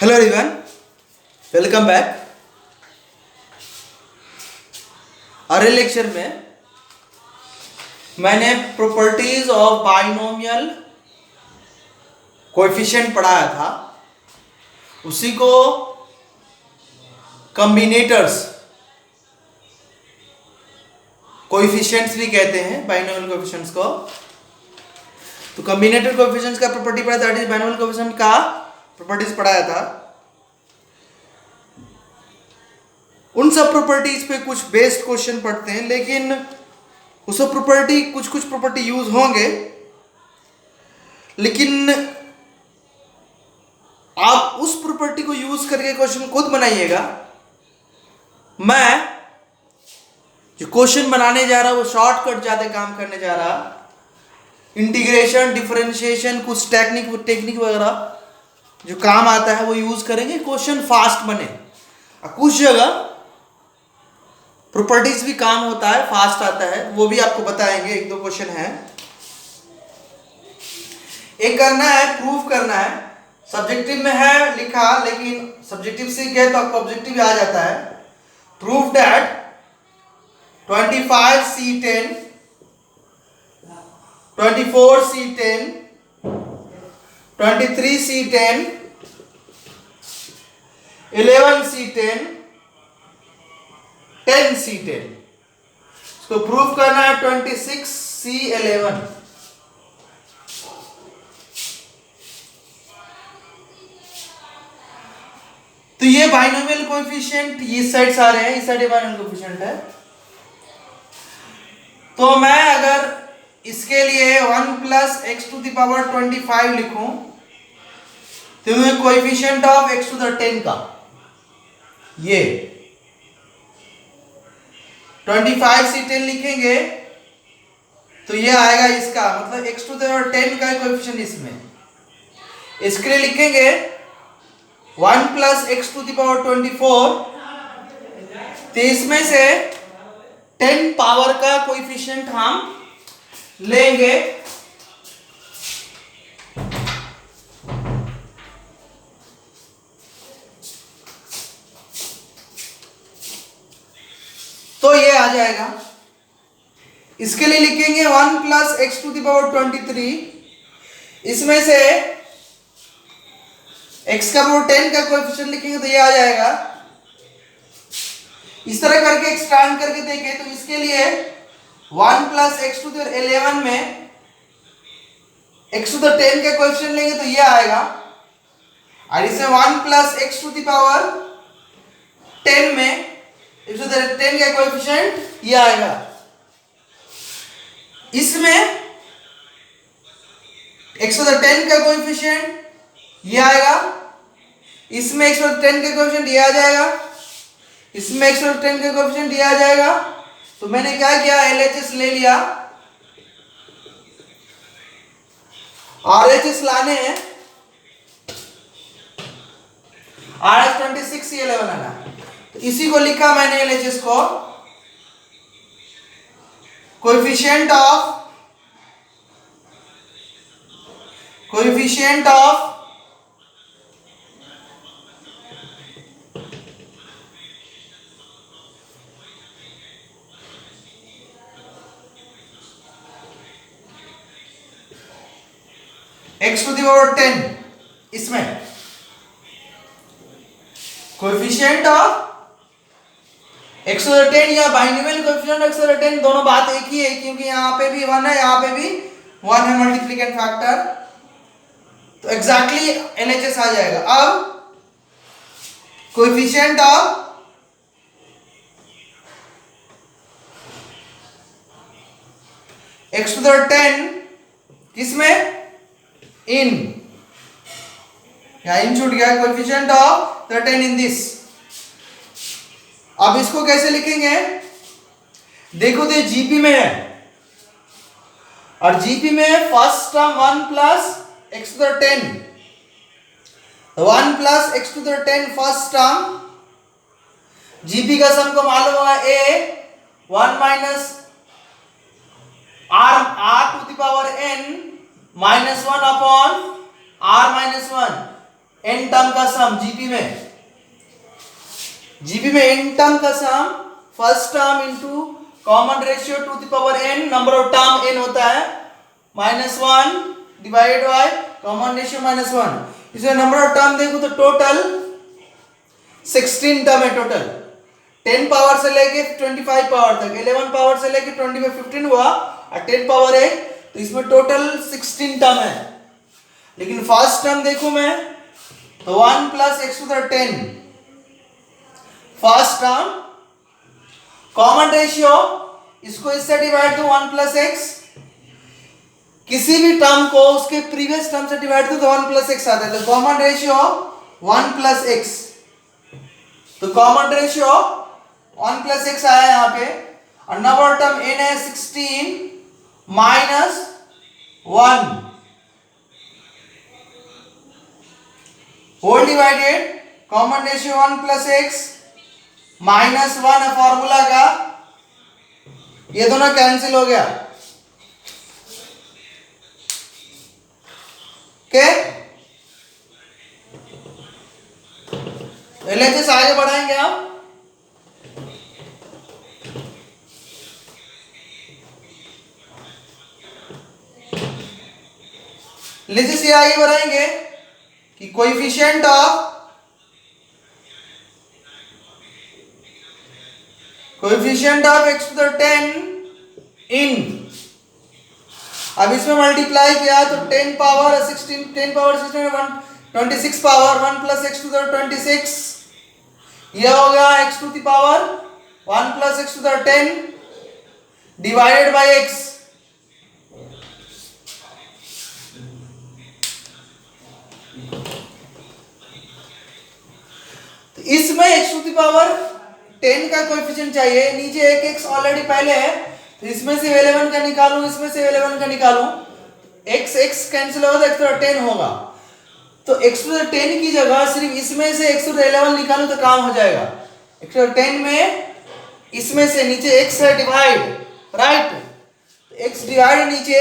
Hello everyone, welcome back. अगले lecture में मैंने प्रॉपर्टीज ऑफ बाइनोमियल कोएफिशिएंट पढ़ाया था। उसी को कॉम्बिनेटर्स कोएफिशिएंट्स भी कहते हैं, बाइनोमियल कोएफिशिएंट्स को। तो कॉम्बिनेटर कोएफिशिएंट्स का प्रॉपर्टी पढ़ा था, बाइनोमियल कोएफिशिएंट का प्रॉपर्टीज पढ़ाया था। उन सब प्रॉपर्टीज पे कुछ बेस्ड क्वेश्चन पढ़ते हैं, लेकिन उस सब प्रॉपर्टी कुछ प्रॉपर्टी यूज होंगे, लेकिन आप उस प्रॉपर्टी को यूज करके क्वेश्चन खुद बनाइएगा। मैं जो क्वेश्चन बनाने जा रहा वो शॉर्टकट ज्यादा काम करने जा रहा। इंटीग्रेशन, डिफरेंशिएशन, कुछ टेक्निक वगैरह जो काम आता है वो यूज करेंगे, क्वेश्चन फास्ट बने। कुछ जगह प्रॉपर्टीज भी काम होता है, फास्ट आता है, वो भी आपको बताएंगे। एक दो क्वेश्चन है, एक करना है, प्रूफ करना है। सब्जेक्टिव में है लिखा, लेकिन सब्जेक्टिव से गए तो आपको ऑब्जेक्टिव आ जाता है। Proof that 25C10, 24C10, 23C10, 11C10, 10C10, इसको प्रूव करना है 26C11। तो ये बाइनोमियल कोएफिशिएंट इस साइड से आ रहे हैं, इस साइड बाइनोमियल कोएफिशिएंट है। तो मैं अगर इसके लिए 1 + x⁻25 लिखूं, तो मैं कोएफिशिएंट ऑफ x⁻10 का ये 25C10 लिखेंगे तो ये आएगा इसका, मतलब x⁻10 का कोएफिशिएंट इसमें। इसके लिए लिखेंगे 1 + x⁻24, तो इसमें से 10 पावर का कोएफिशिएंट हम लेंगे। तो ये आ जाएगा। इसके लिए लिखेंगे 1 + x⁻23, इसमें से x⁻10 का कोएफिशिएंट लिखेंगे तो ये आ जाएगा। इस तरह करके एक्सपेंड करके देखें तो इसके लिए 1 + x⁻11 में x⁻10 का कोएफिशिएंट लेंगे तो ये आएगा, और इसमें 1 + x⁻10 में x⁻10 का कोएफिशिएंट ये आएगा। इसमें x⁻10 का कोएफिशिएंट ये आएगा, इसमें x⁻10 का कोएफिशिएंट ये आ जाएगा, इसमें x⁻10 का कोएफिशिएंट ये आ जाएगा। तो मैंने क्या किया, LHS ले लिया। RHS लाने हैं, RHS 26C11 आना, तो इसी को लिखा मैंने LHS को, कोएफिशिएंट ऑफ x⁻10, इसमें कोएफिशिएंट ऑफ x⁻10 या बाइनोमियल कोएफिशिएंट x⁻10 दोनों बात एक ही है, क्योंकि यहां पे भी 1 है, यहां पे भी 1 है, मल्टीप्लिकेंट फैक्टर। तो एग्जैक्टली LHS आ जाएगा। अब कोएफिशिएंट ऑफ x⁻10 किसमें, इन, या इन छूट गया, कोएफिशिएंट ऑफ 10 इन दिस। अब इसको कैसे लिखेंगे, देखो तो जीपी में है, और जीपी में first term 1 + x⁻10, 1 + x⁻10 first term, GP का सम को मालूम होगा a 1 - r⁻n - 1 upon r - 1, n term का सम जीपी में, जीपी में n टर्म का sum first term into common ratio to the power n, number of term n होता है -1 डिवाइडेड बाय कॉमन रेशियो -1। इसमें नंबर ऑफ टर्म देखो तो total 16 term है टोटल, 10 पावर से लेके 25 पावर तक, 11 पावर से लेके 20 में 15 हुआ और 10 पावर है, तो इसमें टोटल 16 टर्म है। लेकिन फर्स्ट टर्म देखो मैं तो 1 plus x to the 10 first term, common ratio इसको इससे डिवाइड दो 1 प्लस एक्स, किसी भी टर्म को उसके प्रीवियस टर्म से डिवाइड दो तो 1 प्लस एक्स आता है, तो कॉमन रेशियो 1 प्लस एक्स, तो कॉमन रेशियो 1 प्लस एक्स आया यहां पे, और नंबर टर्म n है 16 minus 1 whole divided common ratio 1 plus x minus 1 है फॉर्मूला का, ये दोनों कैंसिल हो गया। ओके, एलएचएस आगे बढ़ाएंगे हम। एलएचएस ये आगे बढ़ाएंगे कि coefficient of x to the 10 इन, अब इसमें मल्टीप्लाई किया तो 10 power 16, 10 power 16 26 power 1 plus x to the 26, यह हो गया x to the power 1 plus x to the 10 divided by x। तो इसमें x टू द पावर 10 का कोएफिशिएंट चाहिए, नीचे एक x ऑलरेडी पहले है, तो इसमें से 11 का निकालूं, इसमें से 11 का निकालूं, x x कैंसिल होगा तो x टू द 10 होगा, तो x टू द 10 की जगह सिर्फ इसमें से x टू द 11 निकालूं तो काम हो जाएगा। x टू द 10 में इसमें से नीचे x है डिवाइड, राइट, x डिवाइड नीचे,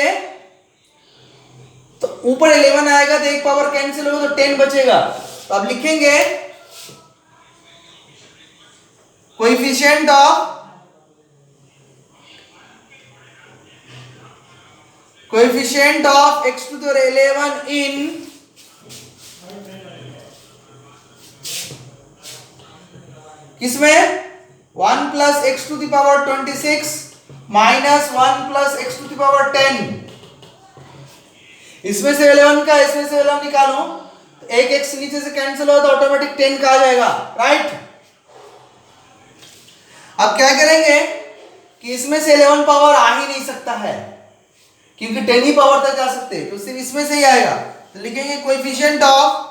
तो ऊपर 11 आएगा तो एक पावर कैंसिल होगा तो 10 बचेगा, तो अब लिखेंगे coefficient of x to the 11 in किसमें 1 plus x to the power 26 minus 1 plus x to the power 10, इसमें से 11 का इसमें से 11 निकालूं तो एक x नीचे से कैंसिल हो तो ऑटोमेटिक 10 का आ जाएगा, राइट। अब क्या करेंगे कि इसमें से 11 पावर आ ही नहीं सकता है क्योंकि 10 ही पावर तक जा सकते हैं, तो सिर्फ इसमें से ही आएगा, तो लिखेंगे coefficient of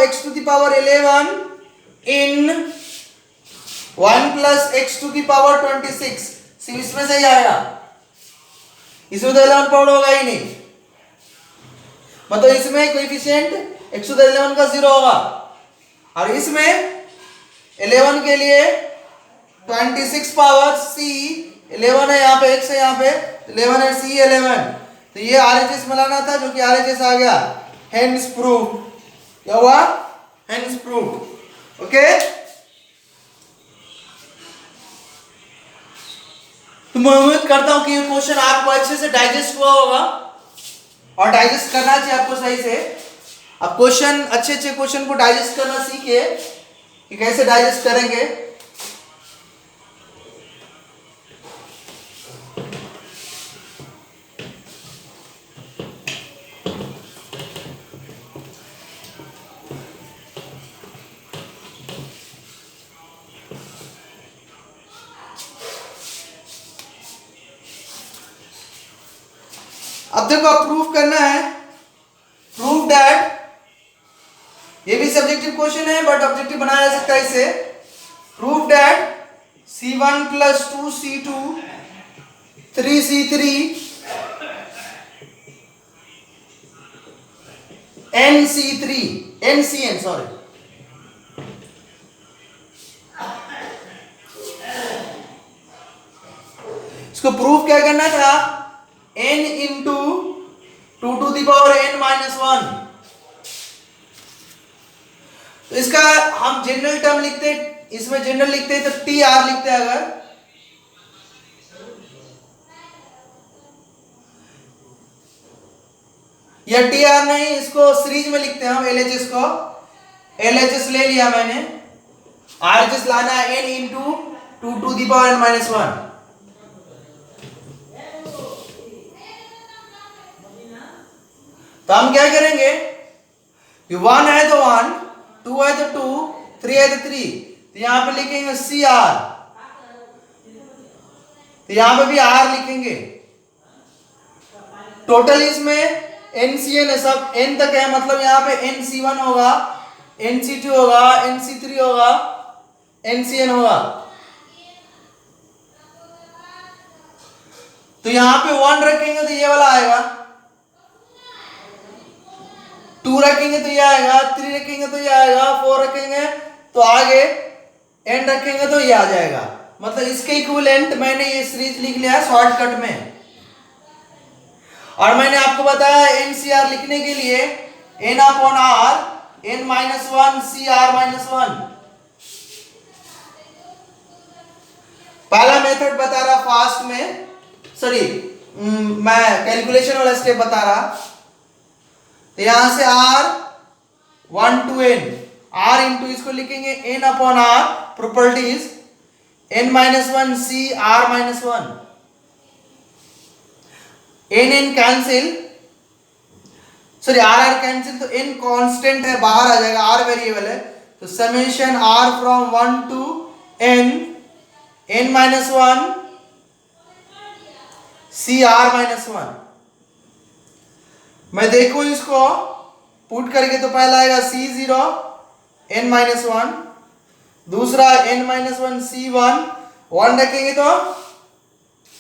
x to the power 11 in 1 plus x to the power 26, सिर्फ इसमें से ही आएगा, इसमें तो 11 पावर होगा ही नहीं, मतलब इसमें कोएफिशिएंट x to the 11 का 0 होगा, और इसमें 11 के लिए 26 पावर c 11 है, यहाँ पे x है, यहाँ पे 11 है, c 11, तो ये RHS मिलाना था जो कि RHS आ गया, हेंस प्रूव्ड, क्या हुआ, हेंस प्रूव्ड। ओके, तो मैं उम्मीद करता हूं कि ये क्वेश्चन आपको अच्छे से डाइजेस्ट हुआ होगा, और डाइजेस्ट करना चाहिए आपको सही से। अब क्वेश्चन अच्छे क्वेश्चन को डाइजेस्ट करना सीखिए कि कैसे डाइजेस्ट करेंगे। अब देखो, अब प्रूफ करना है, प्रूफ दैट, ये भी सब्जेक्टिव क्वेश्चन है बट ऑब्जेक्टिव बनाया जा सकता है इसे। प्रूफ दैट C1 प्लस 2C2 3C3 NCN सॉरी, इसको प्रूफ क्या करना था, n into 2 to the power n minus 1। तो इसका हम जनरल टर्म लिखते, इसमें जनरल लिखते हैं तो टी आर लिखते हैं। अगर या टी आर नहीं, इसको सीरीज में लिखते हैं हम एलएचएस को। एलएचएस ले लिया मैंने, आरएचएस लाना है n into 2 to the power n minus 1। तो हम क्या करेंगे, 1 है तो 1, 2 है तो 2, 3 है तो 3, तो यहां पे लिखेंगे सी आर, तो यहां पे भी आर लिखेंगे। टोटल इसमें एनसीएन है, सब एन तक है, मतलब यहां पे एनसी1 होगा, एनसी2 होगा, एनसी3 होगा, एनसीएन होगा। तो यहां पे 1 रखेंगे तो ये वाला आएगा, 2 रखेंगे तो ये आएगा, 3 रखेंगे तो ये आएगा, 4 रखेंगे तो आगे n रखेंगे तो ये आ जाएगा। मतलब इसके इक्विवेलेंट मैंने ये सीरीज लिख लिया है शॉर्टकट में। और मैंने आपको बताया एनसीआर लिखने के लिए n upon r n minus 1 C R minus 1। पहला मेथड बता रहा फास्ट में, सॉरी मैं कैलकुलेशन वाला स्टेप बता रहा। तो यहां से r 1 to n, r into इसको लिखेंगे n upon r properties n minus 1 C R minus 1। n cancel, sorry r cancel, तो n कांस्टेंट है, बाहर आ जाएगा, r वेरिएबल है। तो summation r from 1 to n minus 1 C R minus 1। मैं देखूं इसको पुट करके, तो पहला आएगा C0 n माइनस 1, दूसरा n माइनस 1 C1, 1 रखेंगे तो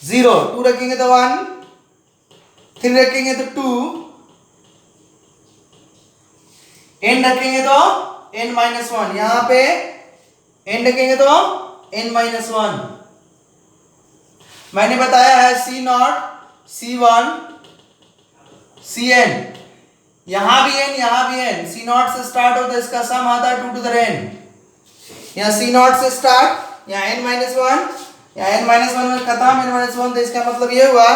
0, 2 रखेंगे तो 1, 3 रखेंगे तो 2, n रखेंगे तो n माइनस 1, यहां पे n रखेंगे तो n माइनस 1। मैंने बताया है C0 C1 Cn, यहां भी n यहां भी n, C0 से स्टार्ट होता है, इसका सम आता है 2 टू द n। यहाँ C0 से स्टार्ट, यहाँ n माइनस 1, यहाँ n माइनस 1 में खत्म, n माइनस 1, तो इसका मतलब ये हुआ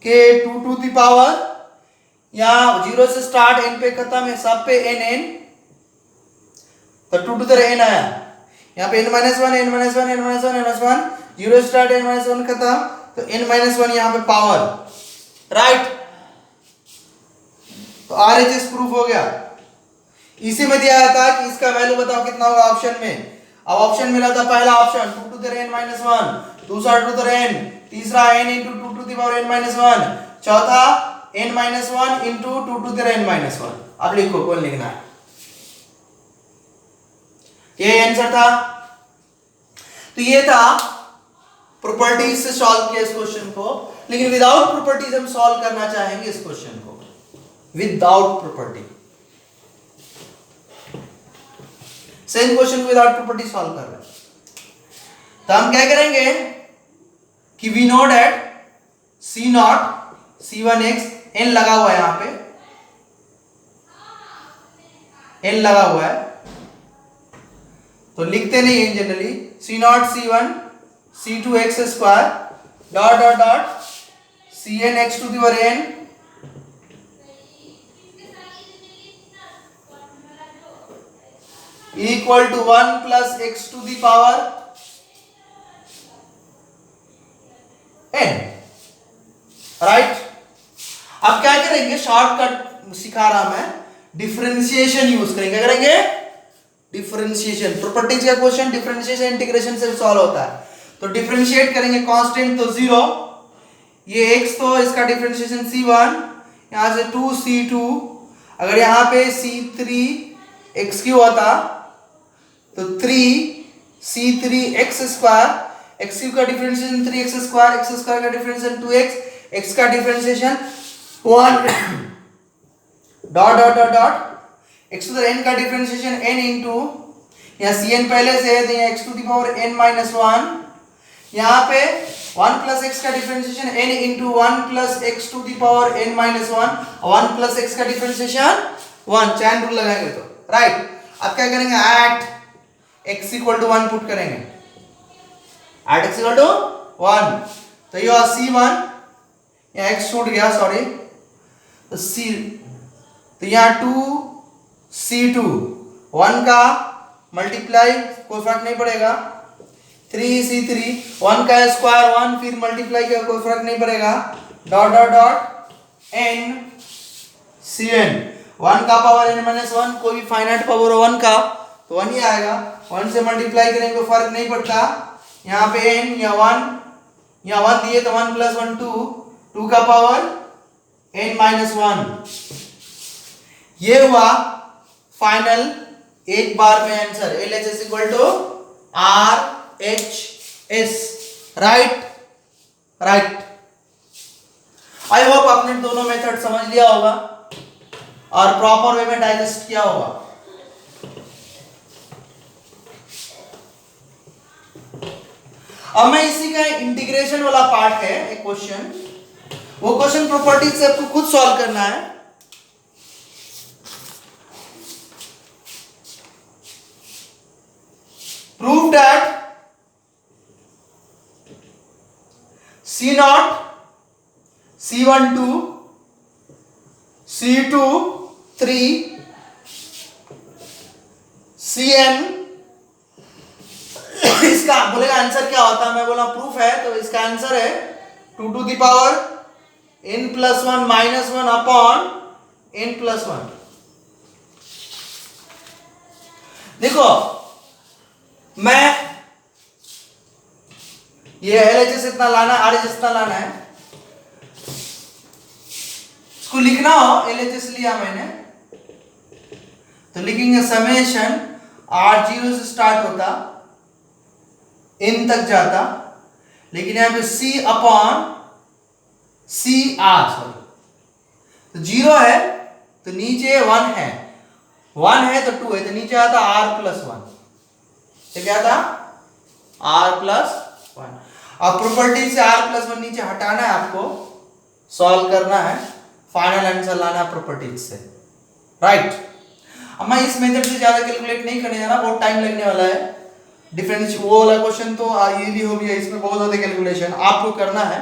कि 2 टू द पावर, यहाँ 0 से स्टार्ट n पे खत्म है, सब पे n, तो 2 टू द n आया। यहाँ पे n minus 1 n minus 1 n minus 1 n minus 1, 0 start n minus 1 खत्म, तो n माइनस 1 यहाँ पे पावर, राइट। तो आरएचएस प्रूफ हो गया। इसी में दिया था कि इसका वैल्यू बताओ कितना होगा ऑप्शन में। अब ऑप्शन मिला था, पहला option 2 to the n minus 1, दूसरा 2 टू द n, तीसरा n into 2 to the power n minus 1, चौथा n minus 1 into 2 to the n minus 1। अब लिखो कौन लिखना है, ये आंसर था। तो ये था प्रॉपर्टीज से सॉल्व किया इस क्वेश्चन को, लेकिन विदाउट प्रॉपर्टीज हम सॉल्व करना चाहेंगे इस क्वेश्चन को, विदाउट प्रॉपर्टी। सेम क्वेश्चन को विदाउट प्रॉपर्टी सॉल्व कर रहे हैं, तो हम क्या करेंगे कि we know date C0 C1x n लगा हुआ है, यहां पे n लगा हुआ है, तो लिखते नहीं है generally, C0 C1 C2x square dot dot dot Cn x to the power n equal to 1 plus x to the power n, right. अब क्या करेंगे, शॉर्टकट सिखा रहा मैं, डिफरेंशिएशन यूज करेंगे। क्या करेंगे, डिफरेंशिएशन। प्रॉपर्टीज का क्वेश्चन डिफरेंशिएशन इंटीग्रेशन से सॉल्व होता है। तो डिफरेंशिएट करेंगे, कांस्टेंट तो 0, ये x, तो इसका डिफरेंशिएशन C1, यहां से 2C2, अगर यहां पे C3x होता तो 3C3x स्क्वायर, x का differentiation 3x square, x square का डिफरेंशिएशन 2x, x का differentiation 1 dot dot dot dot x to the n का डिफरेंशिएशन n इंटू, यहाँ Cn पहले से है तो यहाँ x to the power n minus 1, यहाँ पे 1 प्लस एक्स का differentiation n into 1 plus x to the power n minus 1, 1 plus x का डिफरेंशिएशन 1, चैन रूल लगाएंगे तो राइट। अब क्या करेंगे, at x equal to 1 put करेंगे, एट x इक्वल टू 1, तो ये c1, यहाँ x छूट गया सॉरी, तो c, तो यहाँ 2 c2, 1 का मल्टीप्लाई कोई फर्क नहीं पड़ेगा, 3c3, 1 का स्क्वायर 1, फिर मल्टीप्लाई का कोई फर्क नहीं पड़ेगा, dot dot dot n cn, 1 का पावर n माइनस 1, कोई भी फाइनाइट पावर 1 का तो 1 ही आएगा, 1 से मल्टीप्लाई करेंगे कोई फर्क नहीं पड़ता, यहाँ पे n या 1, या 1 दिए तो 1 प्लस 1 2, 2 का पावर n माइनस 1, ये हुआ फाइनल एक बार में answer. LHS equal to RHS, right right. I hope आपने दोनों मेथड समझ लिया होगा और प्रॉपर वे में डाइजेस्ट किया होगा। अब मैं इसी का इंटीग्रेशन वाला पार्ट है एक क्वेश्चन, वो क्वेश्चन प्रॉपर्टी से आपको खुद सॉल्व करना है। Prove that C0, C12, C2, 3, Cn, इसका बोलेगा आंसर क्या होता है, मैं बोला प्रूफ है, तो इसका आंसर है 2 to the power n plus 1 minus 1 upon n plus 1। देखो मैं ये LHS इतना लाना है, RHS इतना लाना है, इसको लिखना हो LHS लिया मैंने तो लिखेंगे समेशन R0 से स्टार्ट होता n तक जाता, लेकिन यहाँ पे C upon C R, sorry तो 0 है तो नीचे 1 है, 1 है तो 2 है, तो नीचे आता R प्लस 1, क्या था r प्लस 1। अब प्रॉपर्टी से r प्लस 1 नीचे हटाना है, आपको सॉल्व करना है, फाइनल आंसर लाना है प्रॉपर्टीज से, राइट। अब मैं इस मेथड से ज्यादा कैलकुलेट नहीं करने जा रहा, बहुत टाइम लगने वाला है। डिफरेंस वो वाला क्वेश्चन तो इजीली हो गया, इसमें बहुत ज्यादा कैलकुलेशन आपको करना है,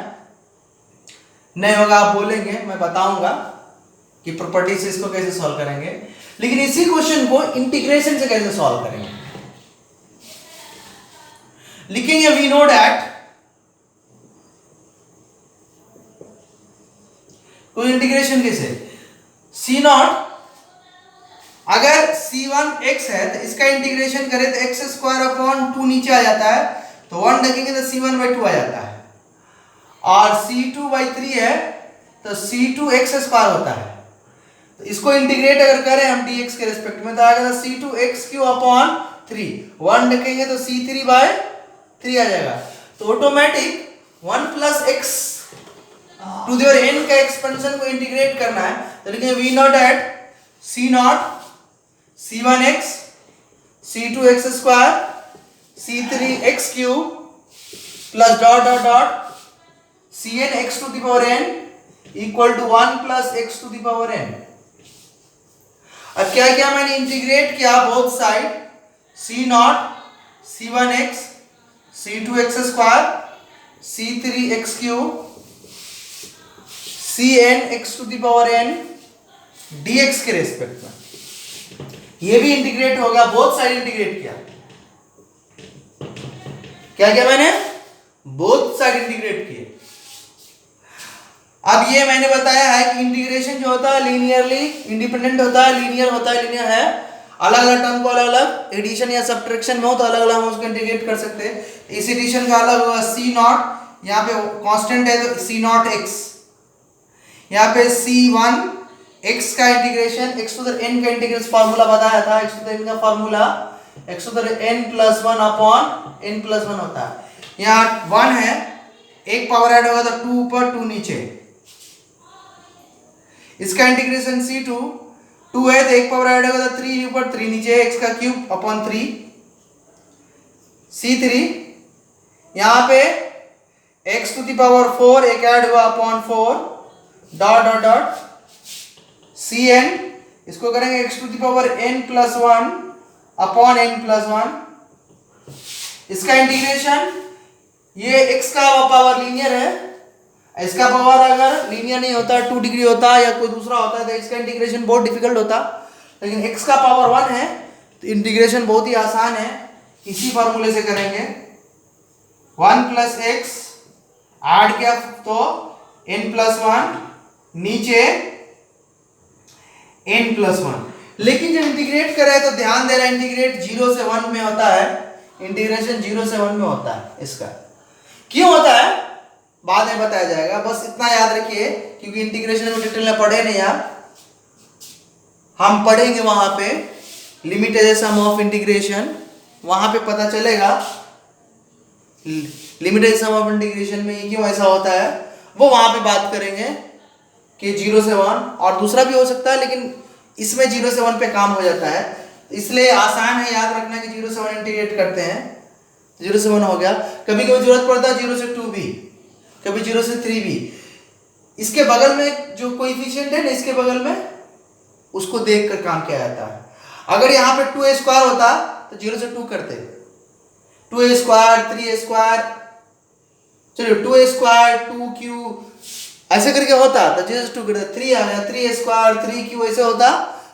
नहीं होगा आप बोलेंगे, मैं बताऊंगा कि प्रॉपर्टी से इसको कैसे सॉल्व करेंगे, लेकिन इसी क्वेश्चन को इंटीग्रेशन से कैसे सॉल्व करेंगे। लिखेंगे वी नो डैट, कोई इंटीग्रेशन कैसे, C0 अगर C1 x है तो इसका इंटीग्रेशन करें तो x स्क्वायर अपॉन 2 नीचे आ जाता है, तो 1 रखेंगे तो C1 बाई 2 आ जाता है, और C2 बाई 3 है तो C2 x स्क्वायर होता है, तो इसको इंटीग्रेट अगर करें हम dx के रेस्पेक्ट में तो आएगा C2 x क्यू अपॉन 3, 1 रखेंगे तो C3 बाई 3 आ जाएगा, तो automatic 1 plus x to the n का एक्सपेंशन को इंटीग्रेट करना है, तो लिखेंगे we not at C0 C1x C2x square C3x cube plus dot dot dot Cn x to the power n equal to 1 plus x to the power n। अब क्या किया मैंने, इंटीग्रेट किया both side, C0 C1x C2x square C3x cube Cn x to the power n dx के respect में, ये भी integrate हो गया, बोथ साइड इंटीग्रेट किया। क्या किया मैंने, बोथ साइड इंटीग्रेट किए। अब ये मैंने बताया है कि इंटीग्रेशन जो होता है लीनियरली इंडिपेंडेंट होता है, लीनियर होता है, लीनियर है, अलग अलग टर्म को अलग अलग एडिशन या सब्ट्रैक्शन में हो तो अलग अलग हम उसको इंटीग्रेट कर सकते हैं। इस एडिशन का अलग होगा C0, यहाँ पे कांस्टेंट है तो C0 x, यहाँ पे C1 x का integration x to the n का इंटीग्रेशन फार्मूला बताया था, x टू द n का formula x to the n plus 1 upon n plus 1 होता है। यहाँ 1 है, एक पावर ऐड होगा तो 2 ऊपर 2 नीचे, इसका इंटीग्रेशन C2, 2 है तो एक पावर ऐड होगा तो 3 ऊपर 3 नीचे, x का क्यूब अपॉन 3, C3 यहाँ पे x टू द पावर 4 एक ऐड हुआ upon 4 dot dot dot cn, इसको करेंगे x to the power n plus 1 upon n plus 1। इसका इंटीग्रेशन, ये x का पावर लीनियर है, इसका पावर अगर लीनियर नहीं होता 2 डिग्री होता या कोई दूसरा होता है तो इसका इंटीग्रेशन बहुत डिफिकल्ट होता, लेकिन x का पावर 1 है तो इंटीग्रेशन बहुत ही आसान है। इसी फॉर्मूले से करेंगे 1 प्लस एक्स ऐड किया तो n प्लस 1 नीचे n प्लस 1। लेकिन जब इंटीग्रेट करें तो ध्यान दे रहा है इंटीग्रेट 0 से 1 में होता है, इंटीग्रेशन 0 से 1 में होता है। इसका क्यों होता है बाद में बताया जाएगा, बस इतना याद रखिए क्योंकि इंटीग्रेशन में डिटेल में पढ़े नहीं यार, हम पढ़ेंगे वहां पे limit as sum of integration, वहां पे पता चलेगा limit as sum of integration में ये क्यों ऐसा होता है, वो वहां पे बात करेंगे कि 0 से 1 और दूसरा भी हो सकता है, लेकिन इसमें 0 से 1 पे काम हो जाता है, इसलिए आसान है याद रखना कि 0 से 1 इंटीग्रेट करते हैं, 0 से 1 हो गया। कभी कभी जरूरत पड़ता है 0 से 2 भी, कभी 0 से 3 भी। इसके बगल में जो कोएफिशिएंट है ना, इसके बगल में उसको देखकर काम किया जाता है। अगर यहाँ पे 2a स्क्वायर होता तो 0 से 2 करते, 2a स्क्वायर 3a स्क्वायर, चलो 2a स्क्वायर 2q ऐसे करके होता तो 0 से 2 करते, 3 आ गया 3a स्क्वायर 3q ऐसे होता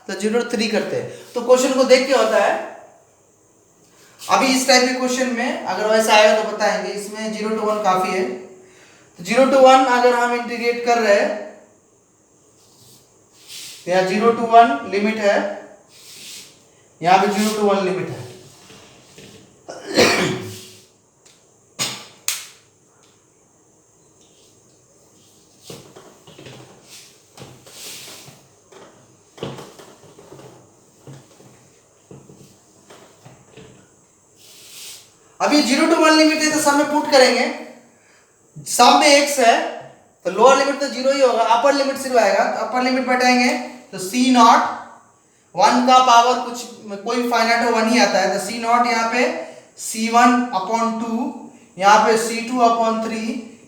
तो 0 से 3 करते। तो क्वेश्चन को देख के होता है। अभी इस टाइप के क्वेश्चन में अगर वैसा आएगा तो बताएंगे, इसमें 0 to 1 काफी है। तो 0 to 1 अगर हम इंटीग्रेट कर रहे हैं, यहाँ 0 to 1 लिमिट है, यहाँ पे 0 to 1 लिमिट है। अभी 0 to 1 लिमिट है तो सब में पुट करेंगे, सब में x है तो लोअर लिमिट तो 0 ही होगा, अपर लिमिट सिर्फ आएगा, तो अपर लिमिट बैठाएंगे तो c नॉट 1 का पावर कुछ कोई फाइनाइट हो 1 ही आता है, तो c नॉट यहाँ पे c1 अपॉन 2, यहाँ पे c2 अपॉन 3,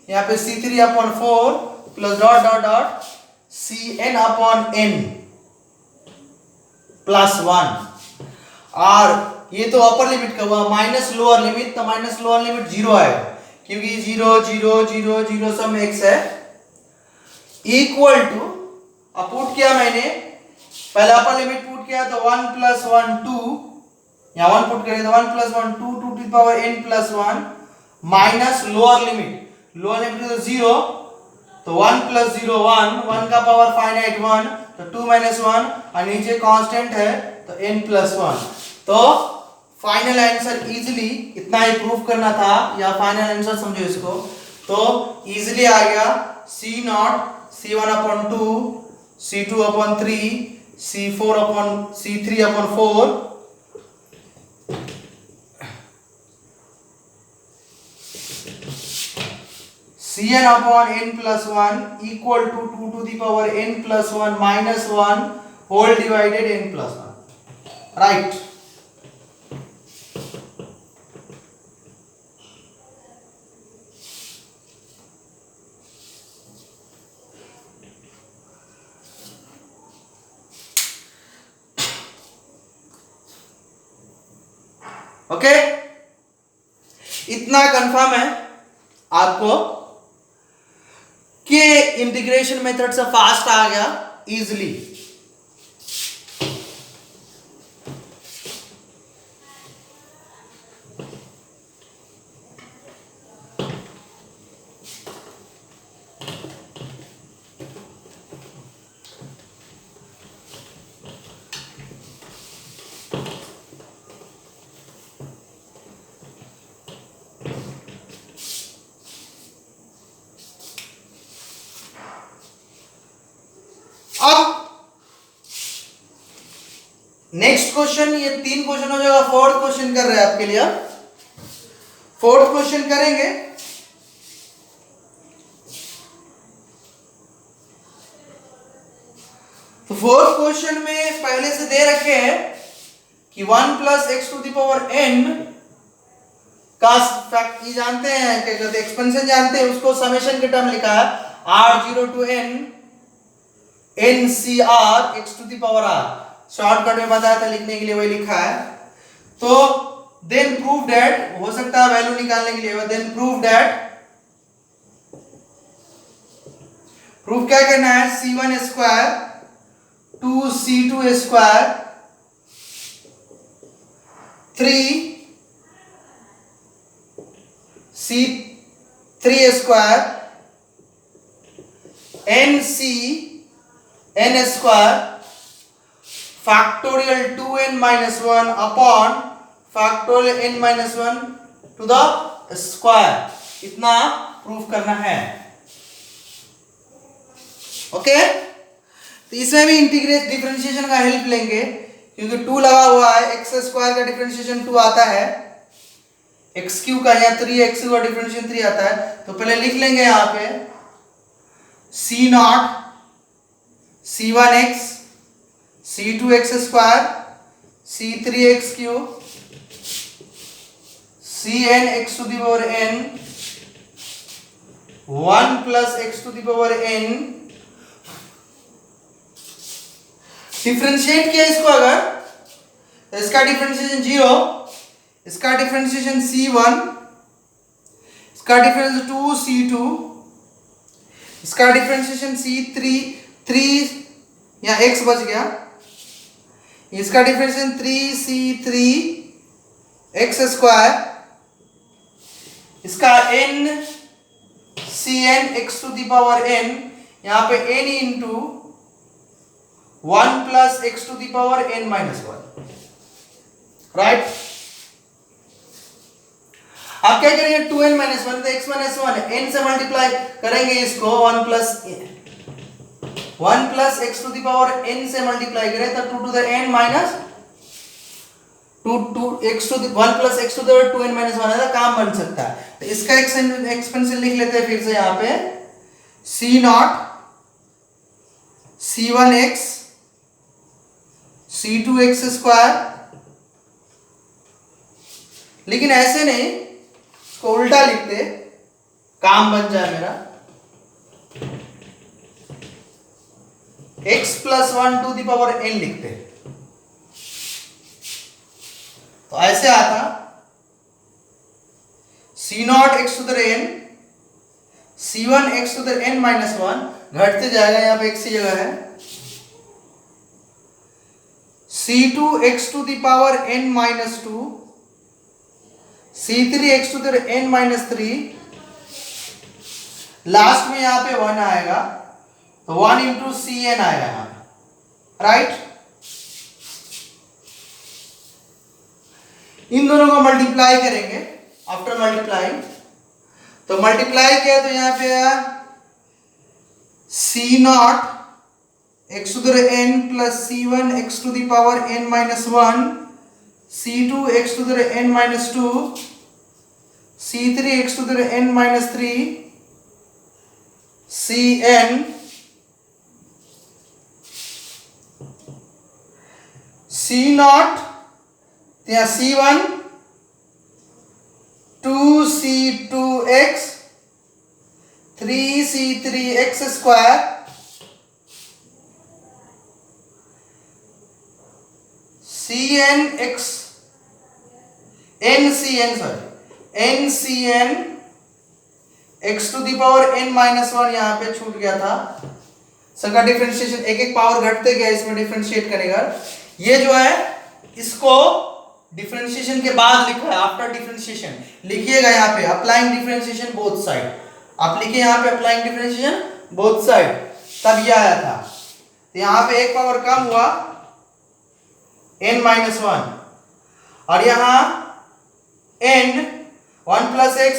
यहाँ पे c3 upon 4 plus dot dot dot cn upon n plus 1। और ये तो अपर लिमिट का हुआ, माइनस लोअर लिमिट, तो माइनस लोअर लिमिट 0 आएगा क्योंकि 0 0 0 0 सब में x है, इक्वल टू, अब पुट किया मैंने, पहले अपर लिमिट पुट किया तो 1 प्लस 1 2, यहाँ 1 पुट करें तो 1 plus 1 2 2 to the power n plus 1 minus lower limit तो 0, तो 1 प्लस 0 1, 1 का पावर फाइनाइट 1 तो 2 माइनस 1 और नीचे कांस्टेंट है तो n प्लस 1। तो फाइनल आंसर इजीली इतना ही प्रूफ करना था, या फाइनल आंसर समझो इसको, तो इजीली आ गया c naught c1 upon 2 c2 upon 3 c3 upon 4 cn upon n plus 1 equal to 2 to the power n plus 1 minus 1 whole divided n plus 1, right. Okay, इतना कंफर्म है आपको कि इंटीग्रेशन मेथड से फास्ट आ गया easily. अब next question, ये 3 question हो जाएगा, फोर्थ क्वेश्चन कर रहे हैं आपके लिए। फोर्थ क्वेश्चन करेंगे, तो फोर्थ क्वेश्चन में पहले से दे रखे हैं कि 1 plus x to the power n का फैक्ट ये जानते हैं, क्या कहते हैं, एक्सपेंशन जानते हैं, उसको समेशन के टर्म लिखा है r0 to n ncr x to the power r, shortcut में बताया था लिखने के लिए वही लिखा है। तो देन प्रूव दैट, हो सकता है वैल्यू निकालने के लिए, देन प्रूव दैट, प्रूफ क्या करना है, c1 square 2c2 square 3c3 square n square factorial 2n-1 upon factorial n-1 to the square, इतना प्रूफ करना है। ओके तो इसमें भी इंटीग्रेट डिफरेंशिएशन का हेल्प लेंगे, क्योंकि 2 लगा हुआ है, एक्स स्क्वायर का डिफरेंशिएशन 2 आता है, एक्स क्यू का यहाँ 3x का डिफरेंशिएशन 3 आता है। तो पहले लिख लेंगे यहाँ पे c0 c1x c2x square c3x cube cn x to the power n 1 plus x to the power n, differentiate किया इसको अगर, तो इसका डिफरेंशिएशन 0, इसका डिफरेंशिएशन c1, इसका डिफरेंशिएशन 2c2, इसका डिफरेंशिएशन c3, 3 या x बच गया, इसका डिफरेंशिएशन 3c3 x स्क्वायर, इसका n cn x to the power n, यहाँ पे n into 1 plus x to the power n-1, right. आप क्या करेंगे, 2n-1 तो x-1 n से मल्टीप्लाई करेंगे इसको, 1 plus x to the power n से मल्टीप्लाई करें तो 2 to the n minus 1 plus x to the 2n-1 ऐसा काम बन सकता है। तो इसका एक्सपेंशन लिख लेते हैं फिर से यहाँ पे c0 c1x c2x स्क्वायर, लेकिन ऐसे नहीं, इसको उल्टा लिखते, काम बन जाए मेरा, x plus 1 to the power n लिखते, तो ऐसे आता c0 x to the n c1 x to the n-1, घटते जाएगा, यहाँ पे x की जगह है, c2 x to the power n-2 c3 x to the n-3, last में यहाँ पे 1 आएगा, तो 1 इंटू cn आएगा यहाँ पे, राइट। इन दोनों को मल्टीप्लाई करेंगे, आफ्टर मल्टीप्लाइंग, तो मल्टीप्लाई किया तो यहाँ पे आया c0 x to the n plus c1 x to the power n-1 c2 x to the n-2 c3 x to the n-3 cn c0 यहाँ c1 2c2x 3c3x square cn x ncn x to the power n-1 यहाँ पे छूट गया था, सबका differentiation एक एक power घटते गया, इसमें डिफरेंशिएट करेगा। ये जो है इसको डिफरेंशिएशन के बाद लिखा है, आफ्टर डिफरेंशिएशन लिखिएगा यहाँ पे अप्लाइंग डिफरेंशिएशन बोथ साइड, आप लिखिए यहाँ पे अप्लाइंग डिफरेंशिएशन बोथ साइड, तब ये आया था। तो यहाँ पे एक पावर कम हुआ n-1 और यहाँ n 1 plus x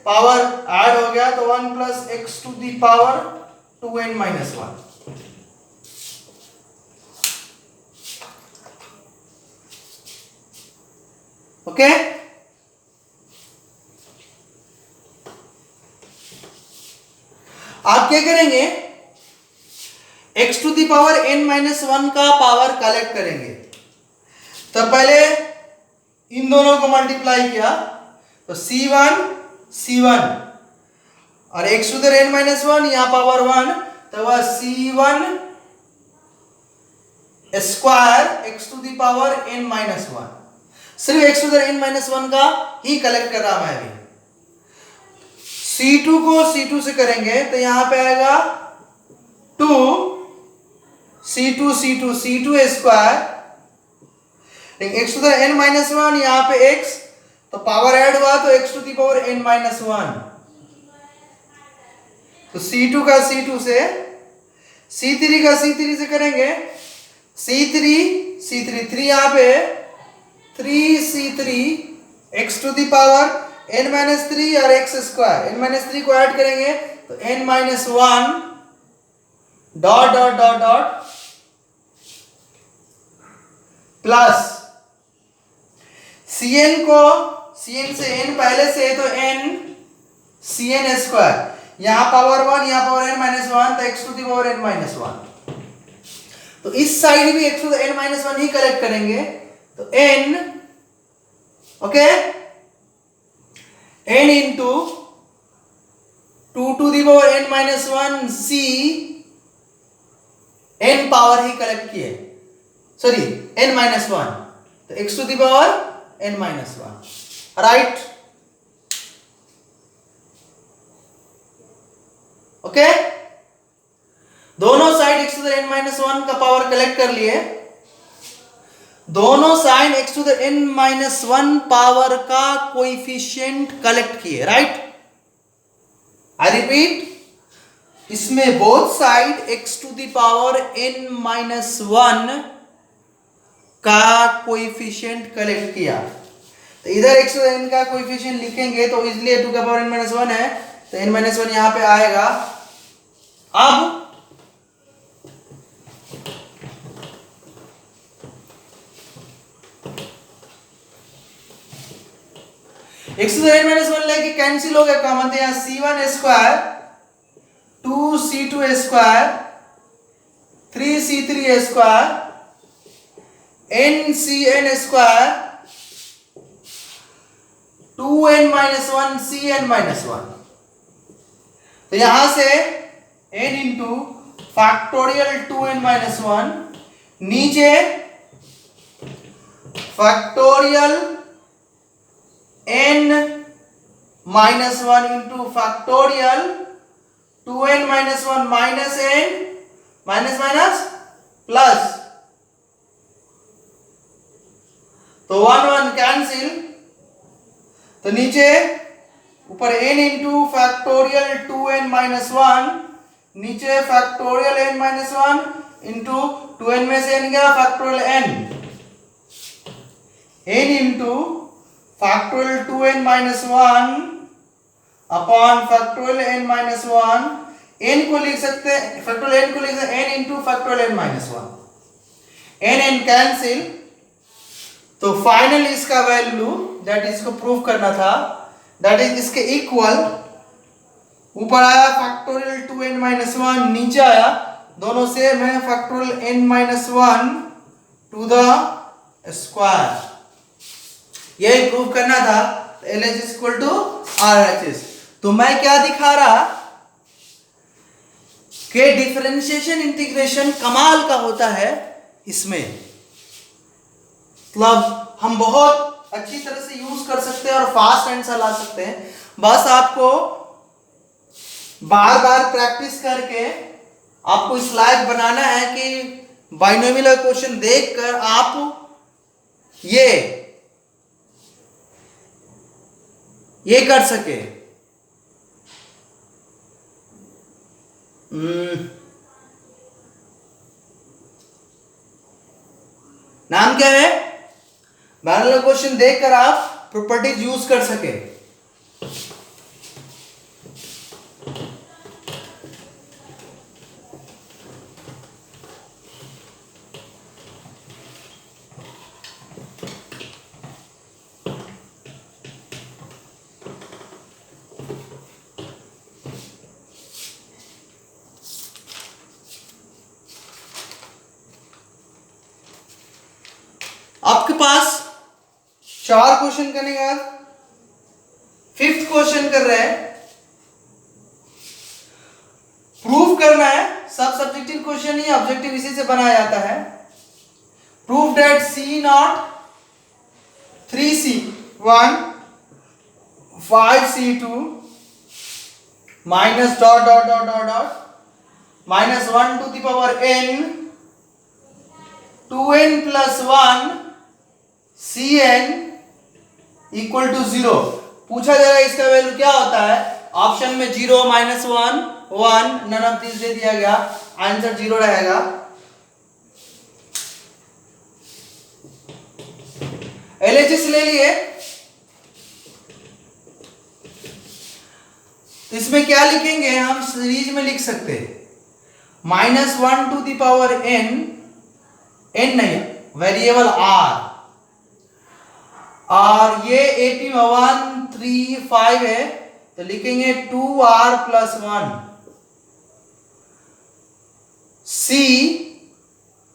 power add हो गया, तो 1 plus x to the power 2n-1, okay. आप क्या करेंगे, x to the power n-1 का पावर कलेक्ट करेंगे। तो पहले इन दोनों को मल्टीप्लाई किया, तो C1 और x to the n minus 1 यहाँ पावर 1, तो वह C1 square x to the power n minus 1। सिर्फ x to the n minus 1 का ही कलेक्ट कर रहा मैं अभी। C2 को C2 से करेंगे तो यहां पे आएगा 2 C2 square, x to the n minus 1 यहां पे x, तो पावर ऐड हुआ तो x to the power n minus 1। तो C2 का C2 से, C3 का C3 से करेंगे, C3 3 यहां पे 3C3 x to the power n minus 3 और x स्क्वायर, n माइनस 3 को ऐड करेंगे तो n minus 1 dot dot dot dot plus Cn से n पहले से तो n Cn स्क्वायर, यहां पावर 1 यहां पावर n माइनस 1, तो x to the power n minus 1। तो इस साइड भी x to the n minus 1 ही कलेक्ट करेंगे, तो n, okay, n into 2 to the power n minus 1 c n power ही कलेक्ट किए, सॉरी n माइनस 1, तो x to the power n minus 1, right, okay. दोनों side x to the n minus 1 का power collect कर लिए, दोनों sign x to the n minus 1 power का coefficient collect किए, राइट। आई रिपीट, इसमें both side x to the power n minus 1 का coefficient collect किया, तो इधर x टू द n का कोएफिशिएंट लिखेंगे तो इसलिए 2 का पावर n माइनस 1 है, तो n माइनस 1 यहां पे आएगा। अब x to the n minus 1 लेके कैंसिल हो गया, कॉमन तो यहां C1 square 2C2 square 3C3 square NCn square 2n minus 1 Cn minus 1। तो यहां से n into factorial 2n minus 1, नीचे factorial n minus 1 into factorial 2n minus 1 minus n minus minus plus, तो 1 1 cancel, तो नीचे ऊपर n into factorial 2n minus 1, नीचे factorial n minus 1 into 2n में से n गया factorial n into factorial 2n minus 1 upon factorial n minus 1, n को लिख सकते हैं, फैक्टोरियल n को लिख सकते हैं n into factorial n minus 1, n cancel, तो फाइनल इसका वैल्यू दैट इसको प्रूव करना था, दैट इज इसके इक्वल, ऊपर आया फैक्टोरियल 2n माइनस 1, नीचे आया दोनों से मैं factorial n minus 1 to the square, यही प्रूव करना था। LHS equal to RHS। तो मैं क्या दिखा रहा कि डिफरेंशिएशन इंटीग्रेशन कमाल का होता है, इसमें मतलब हम बहुत अच्छी तरह से यूज कर सकते हैं और फास्ट आंसर ला सकते हैं, बस आपको बार बार प्रैक्टिस करके आपको इस लायक बनाना है कि बाइनोमियल क्वेश्चन देखकर आप ये कर सके। नाम क्या है? बाइनोमियल क्वेश्चन देखकर आप प्रॉपर्टीज यूज कर सके। आपके पास 4 क्वेश्चन करने के बाद क्वेश्चन कर रहे हैं, प्रूफ करना है। सब सब्जेक्टिव क्वेश्चन ही ऑब्जेक्टिव इसी से बनाया जाता है। Proof that C0 3C1 5C2 minus dot dot dot dot dot minus 1 to the power n 2n plus 1 Cn equal to 0। पूछा जाएगा इसका वैल्यू क्या होता है। ऑप्शन में 0 -1 1 नन ऑफ दिस दे दिया गया, आंसर 0 रहेगा। LHS ले लिए, तो इसमें क्या लिखेंगे हम, सीरीज में लिख सकते हैं -1 to the power n, n नहीं वेरिएबल r, और ये 135 है तो लिखेंगे 2r plus 1। c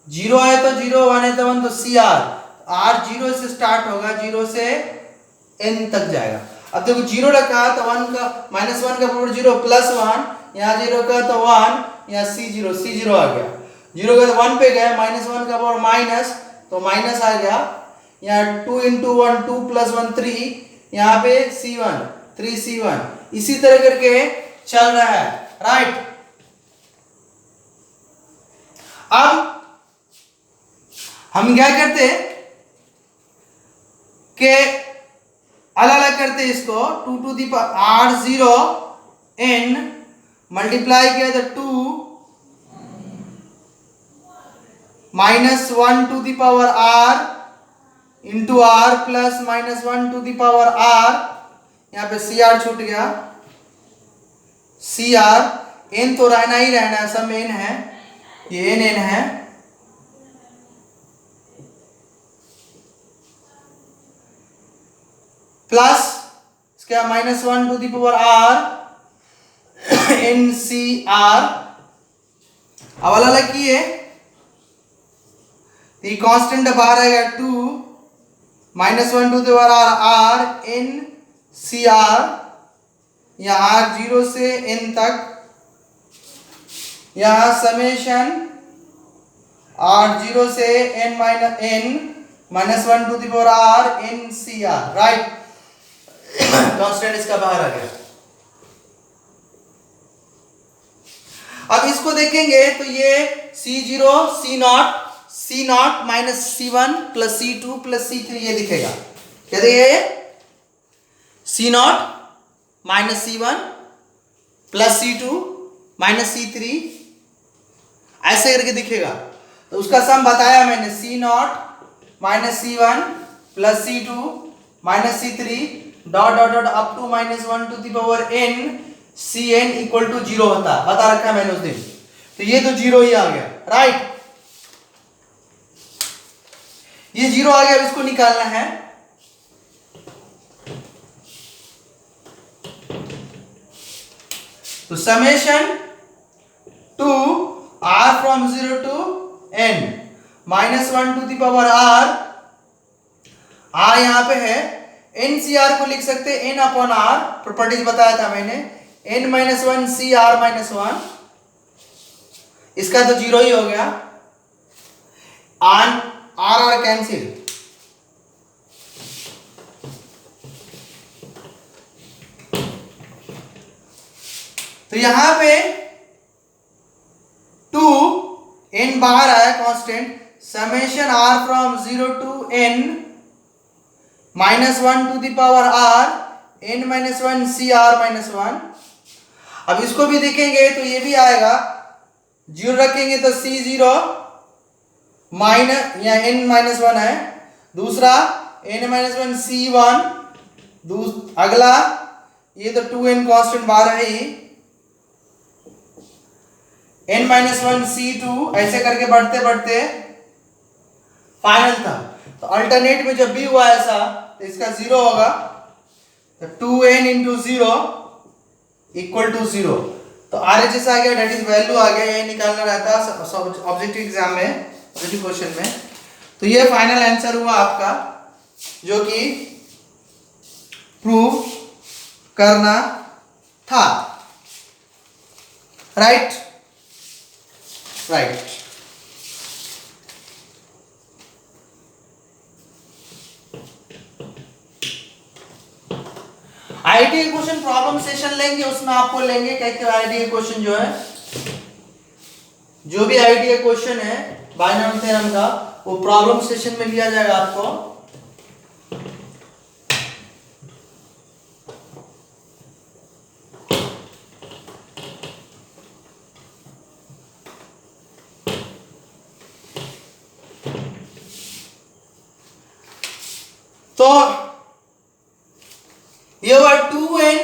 0 है तो 0, 1 है तो 1, तो cr, r 0 से स्टार्ट होगा, 0 से n तक जाएगा। अब देखो 0 रखा तो 1 का -1 का पावर 0 प्लस 1, यहाँ 0 का तो 1, यहाँ c0 आ गया, 0 का तो 1 पे गया, -1 का पावर माइनस तो माइनस आ गया, यहाँ 2 into 1 2 plus 1 3, यहाँ पे c1 3c1, इसी तरह करके चल रहा है, राइट। अब हम क्या करते कि अलग अलग करते इसको, 2 to the power r0 n multiply किया तो 2 -1 to the power r into r plus -1 to the power r, यहाँ पे cr छूट गया, cr n तो रहना ही रहना है, सब n है, ये n है, प्लस इसका -1 to the power r ncr। अब अलग किए तो कांस्टेंट बाहर आएगा 2 -1 to the power r ncr, यहाँ r 0 से n तक, यहाँ समेशन r 0 से n -1 to the power r ncr, right. Constant इसका बाहर आ गया। अब इसको देखेंगे तो ये C0 C0 minus C1 plus C2 plus C3 ये दिखेगा, क्या दिखेगा, C0 minus C1 plus C2 minus C3 ऐसे करके दिखेगा। तो उसका सम बताया मैंने, C0 minus C1 plus C2 minus C3 dot dot dot up to -1 to the power n Cn equal to 0 होता है, बता रखा है मैंने उस दिन। तो ये तो 0 ही आ गया, राइट, ये 0 आ गया। अब इसको निकालना है, तो summation 2 r from 0 to n -1 to the power r यहाँ पे है, NCR को लिख सकते हैं n अपॉन r, प्रॉपर्टीज बताया था मैंने, n -1 CR -1, इसका तो 0 ही हो गया, r कैंसिल, तो यहां पे 2 n बाहर आया constant, summation r from 0 to n -1 to the power r n -1 CR -1। अब इसको भी देखेंगे तो ये भी आएगा, 0 रखेंगे तो C0 माइनस, यहाँ n -1 है, दूसरा n -1 C1, अगला ये तो 2n कांस्टेंट बाहर है ही, n -1 C2, ऐसे करके बढ़ते बढ़ते फाइनल था। तो अल्टरनेट में जब भी हुआ ऐसा तो इसका 0 होगा, तो 2n इंटू 0 इक्वल टू 0, तो RHS आ गया, डेट इज वैल्यू आ गया, ये निकालना रहता है ऑब्जेक्टिव एग्जाम में, ऑब्जेक्टिव क्वेश्चन में। तो ये फाइनल आंसर हुआ आपका, जो कि प्रूफ करना था। Right right. IIT question problem session लेंगे, उसमें आपको लेंगे क्या आईआईटी क्वेश्चन जो है, जो भी आईआईटी क्वेश्चन है बायनॉमियल थ्योरम का, वो प्रॉब्लम सेशन में लिया जाएगा आपको। तो ये हुआ 2n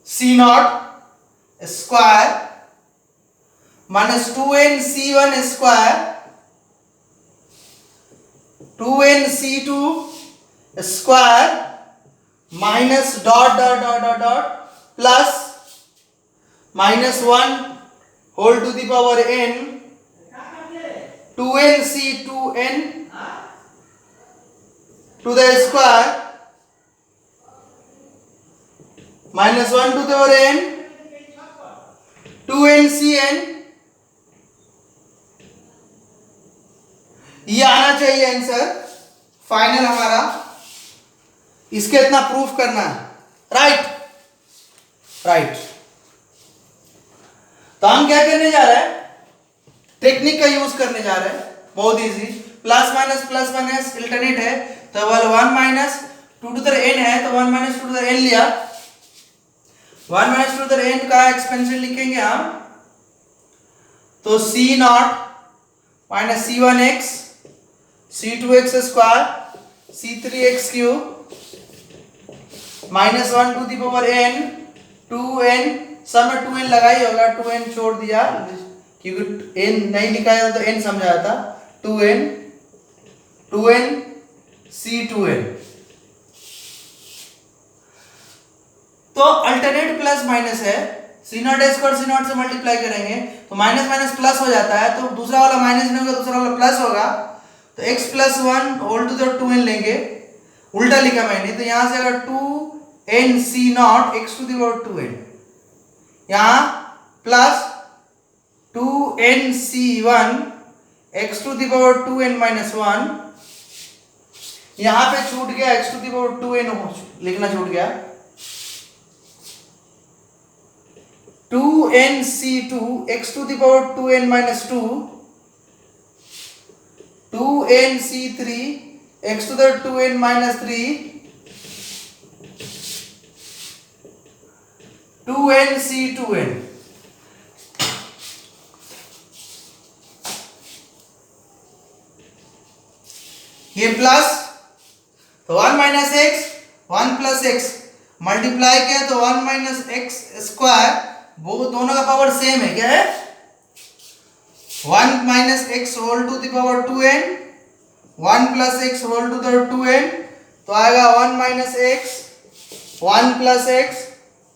c not square minus 2n c1 square 2n c2 square minus dot dot dot dot dot plus minus 1 whole to the power n 2n c2n to the square minus 1 to the power n 2n cn, ये आना चाहिए answer final हमारा। इसके इतना proof करना है। Right right. तो हम क्या करने जा रहे हैं, टेक्निक का यूज करने जा रहे हैं, बहुत इजी। प्लस माइनस अल्टरनेट है, तो 1 माइनस 2 टू द n है, तो 1 माइनस 2 टू द n लिया। 1 माइनस 2 टू द n का एक्सपेंशन लिखेंगे हम, तो c naught minus c1x c2x square c3x cube minus 1 to the power n 2n, सब में 2n लगाई होगा, 2n छोड़ दिया क्योंकि n नहीं लिखा है तो n समझा था। 2n c2n। तो अल्टरनेट प्लस माइनस है, सी नॉट स्क्वायर सी नॉट से मल्टीप्लाई करेंगे तो माइनस माइनस प्लस हो जाता है, तो दूसरा वाला माइनस नहीं होगा, दूसरा वाला प्लस होगा, तो x plus 1 whole to the 2n लेंगे, उल्टा लिखा मैंने, तो यहां से अगर 2n c naught x to the power 2n, यहां plus 2n c1 x to the power 2n minus 1, यहां पे छूट गया x to the power 2n लिखना छूट गया, 2n c2 x to the power 2n minus 2 2n c3 x to the 2n minus 3 2n c2n। ये plus, तो 1 minus x 1 plus x multiply किया तो 1 माइनस एक्स स्क्वायर, वो दोनों का पावर सेम है, क्या है 1 minus x whole to the power 2n 1 plus x whole to the 2n, तो आएगा 1 minus x 1 plus x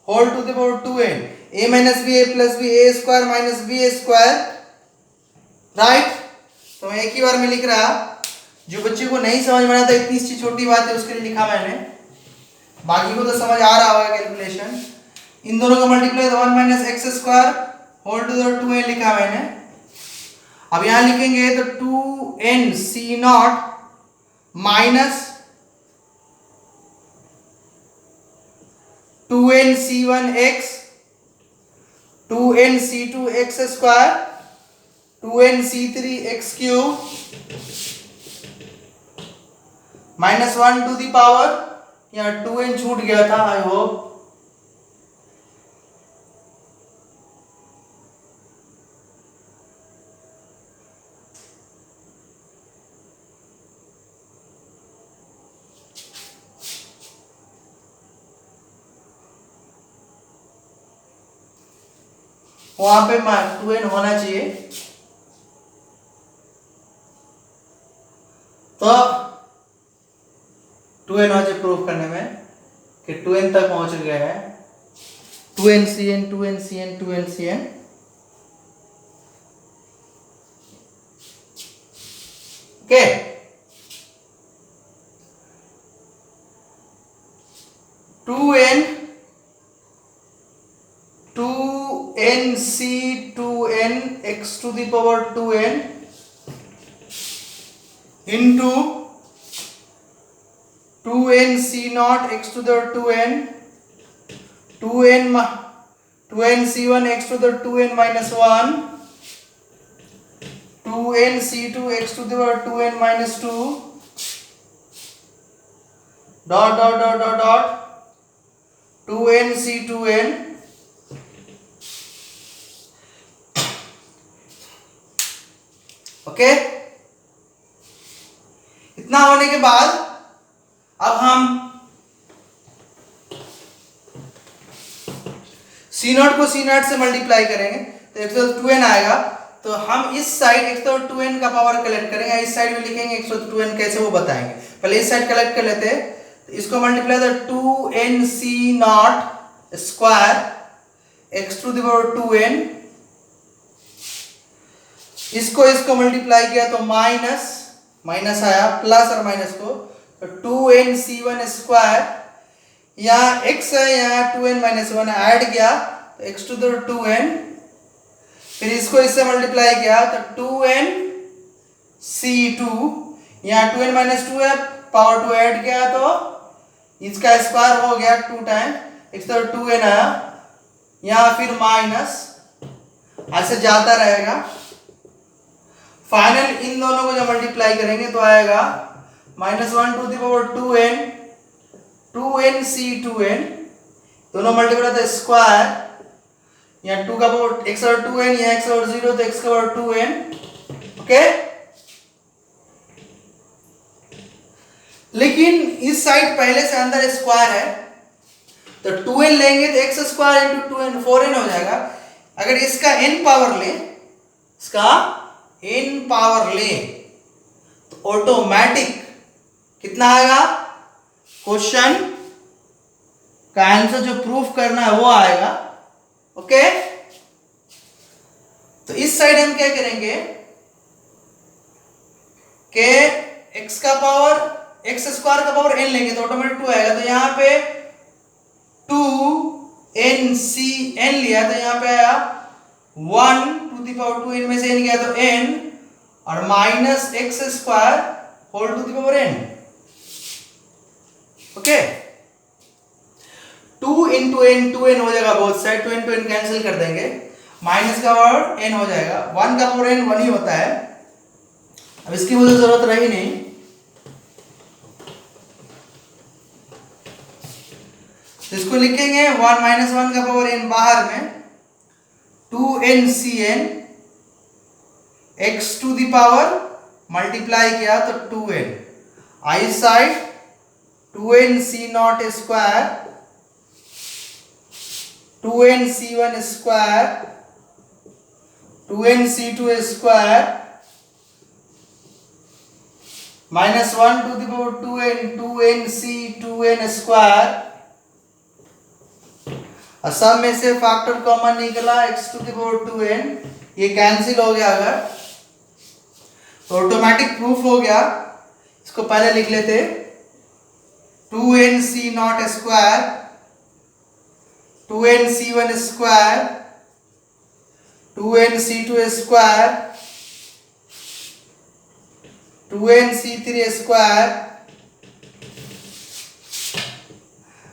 whole to the power 2n, a minus B A plus B A square minus B square. Right. तो मैं एक ही बार में लिख रहा, जो बच्चे को नहीं समझ में आया था, इतनी सी छोटी बात है उसके लिए लिखा मैंने, बाकी को तो समझ आ रहा होगा कैलकुलेशन। इन दोनों का मल्टीप्लाई तो 1 minus x square whole to the 2n लिखा मैंने। अब यहां लिखेंगे तो 2n c naught minus 2n c1 x 2n c2 x square 2n c3 x cube minus 1 to the power, यहाँ 2n छूट गया था, आई होप। वहां पे 2n होना चाहिए, तो 2n हो जाए प्रूफ करने में कि 2n तक पहुंच गया है। 2n cn 2n cn 2n cn, okay. Two n 2n x to the power 2n into 2n c naught x to the 2n 2n c1 x to the 2n minus 1 2n c2 x to the power 2n minus 2 dot 2n c2n okay. इतना होने के बाद अब हम सी not को सी not से multiply करेंगे तो एक तो 2n आएगा। तो हम इस साइड एक तो 2n का पावर कलेक्ट करेंगे, इस साइड में लिखेंगे 102n कैसे वो बताएंगे। पहले इस साइड कलेक्ट कर लेते हैं, तो इसको मल्टीप्लाई तो 2n c not square x to the power 2n, इसको मल्टीप्लाई किया तो माइनस आया, प्लस और माइनस को तो 2n c1 स्क्वायर, यहाँ x है यहाँ 2n माइनस 1 ऐड किया तो x टू द 2n, फिर इसको इससे मल्टीप्लाई किया तो 2n c2, यहाँ 2n माइनस 2 है, पावर 2 ऐड किया तो इसका स्क्वायर हो गया 2 टाइम x तो 2n आया, यहाँ फिर माइनस, ऐसे जाता रहेगा। फाइनल इन दोनों को जब मल्टीप्लाई करेंगे तो आएगा -1 to the power 2n c2n, दोनों मल्टीप्लाई तो स्क्वायर, यहाँ 2 का पावर x और 2n, यहाँ x और 0 तो x का पावर 2n। ओके, लेकिन इस साइड पहले से अंदर स्क्वायर है तो 2n लेंगे तो x square into 2n 4n हो जाएगा। अगर इसका n पावर ले, इसका n पावर ले तो ऑटोमेटिक कितना आएगा, क्वेश्चन का आंसर जो प्रूफ करना है वो आएगा। ओके, तो इस साइड हम क्या करेंगे कि x का पावर x स्क्वायर का पावर n लेंगे तो ऑटोमेटिक 2 आएगा। तो यहाँ पे 2n c n लिया तो यहाँ पे आया 1 टू द पावर 2n में से n गया तो n और minus x square whole to the power n। Okay, 2 into n 2n हो जाएगा both side, 2n to n cancel कर देंगे, माइनस का पावर n हो जाएगा, 1 का पावर n 1 ही होता है। अब इसकी मुझे जरूरत रही नहीं, तो इसको लिखेंगे 1 माइनस 1 का पावर n बाहर में 2n cn x to the power multiply किया तो 2n, आई side 2n c not square 2n c1 square 2n c2 square minus 1 to the power 2n c2n square, और सब में से फैक्टर कॉमन निकला x to the power 2n, ये cancel हो गया अगर तो ऑटोमेटिक प्रूफ हो गया। इसको पहले लिख लेते 2n c not square 2n c1 square 2n c2 square 2n c3 square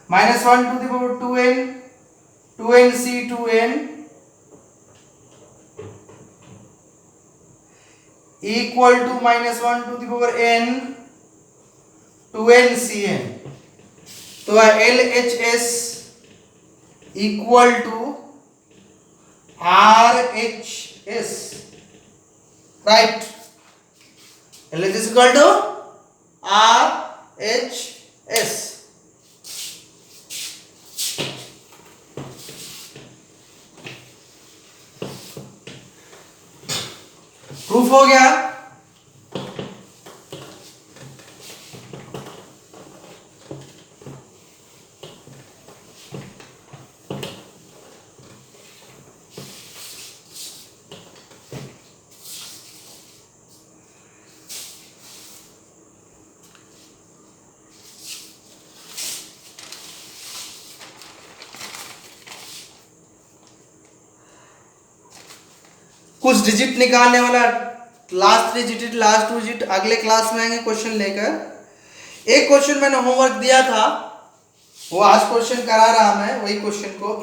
minus 1 to the power 2n c2n equal to minus 1 to the power n 2n cn। तो LHS equal to RHS, right, LHS equal to RHS। Proof हो गया। कुछ digit निकालने वाला, last 3 digit, last 2 digit अगले class में आएंगे question लेकर। एक क्वेश्चन मैंने होमवर्क दिया था, वो आज क्वेश्चन करा रहा मैं, वही क्वेश्चन को